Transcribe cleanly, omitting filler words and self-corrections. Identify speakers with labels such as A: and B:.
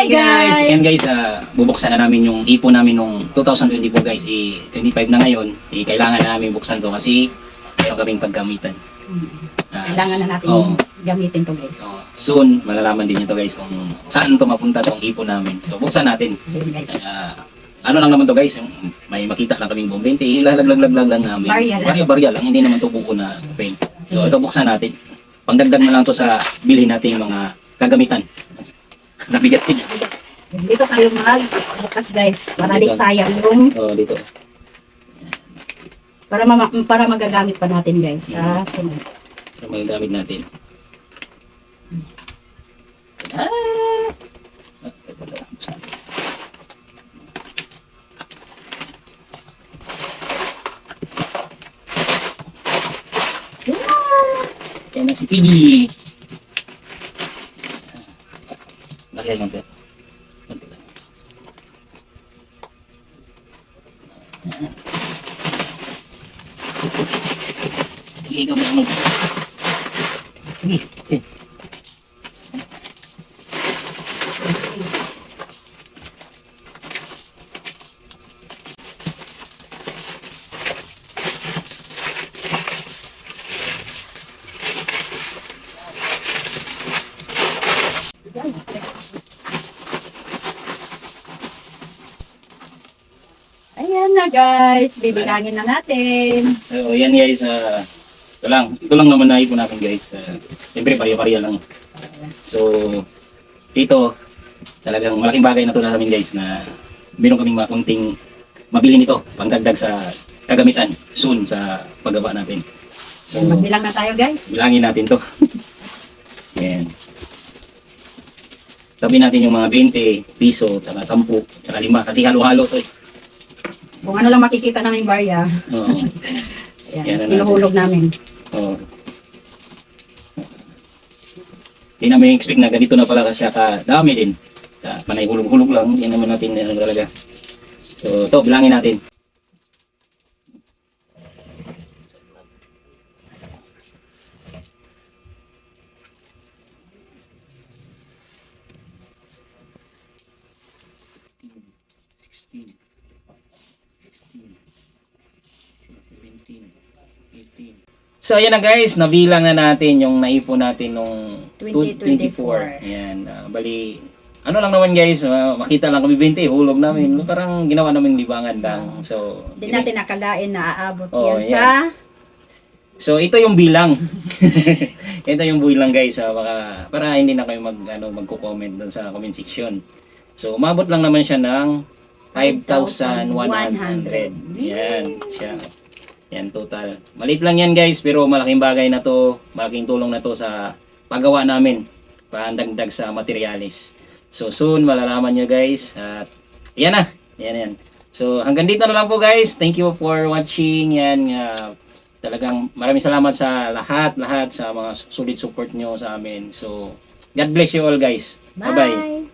A: guys! Yan guys, bubuksan na namin yung ipon namin nung 2024 guys. 25 na ngayon. Kailangan na namin buksan to kasi mayroon kaming paggamitan.
B: Kailangan na natin gamitin to guys.
A: Soon, malalaman din nyo to guys kung saan to mapunta tong ipon namin. So buksan natin.
B: Yun guys.
A: Ano lang naman to guys, yung may makita lang kaming bombente, ilalaglag lang namin. Barya lang, hindi naman to buo na paint. So ito buksan natin. Pangdagdag na lang to sa bilhin nating mga kagamitan. Nabigat din.
B: Dito tayo magbukas guys. Para di sayang yung...
A: Dito.
B: Para magagamit pa natin guys sa sunod.
A: Para magagamit natin. Yan na si Piggy. Lagyan mo ito. Sige, ikaw mo. Sige.
B: Ayan na guys, bibilangin na natin.
A: So, yan guys, ito lang naman naipon natin guys. Siyempre, pariya-pariya lang. So, dito, talagang malaking bagay na ito na namin guys na meron kaming mga kunting mabili nito, pangdagdag sa kagamitan soon sa paggawa natin. So,
B: Magbilang na tayo guys.
A: bilangin natin to. Yan. Sabi natin yung mga 20 piso, tsaka 10, tsaka 5, kasi halo-halo to eh.
B: Kung ano lang makikita namin barya.
A: Oo.
B: Ayan, inuhulog namin.
A: Oo. Hindi namin expect na ganito na pala siya kadami din. Panay hulog-hulog lang, hindi naman natin talaga. So ito, bilangin natin. So ayan na guys, nabilang na natin yung naipon natin nung 2024. Ayan, bali, ano lang naman guys, makita lang kami 20, hulog namin. Parang ginawa namin libangan lang. So,
B: Hindi natin nakalain na aabot
A: Oh,
B: yan sa...
A: So ito yung bilang. Ito yung bilang guys, para hindi na kayo magko-comment doon sa comment section. So umabot lang naman siya ng 5,100. Yan siya. Yan total. Maliit lang yan guys, pero malaking bagay na to, malaking tulong na to sa paggawa namin, pandagdag sa materialis. So soon malalaman nyo guys. At yan na. Yan. So hanggang dito na lang po guys. Thank you for watching. Yan. Talagang maraming salamat sa lahat sa mga solid support nyo sa amin. So God bless you all guys. Bye-bye.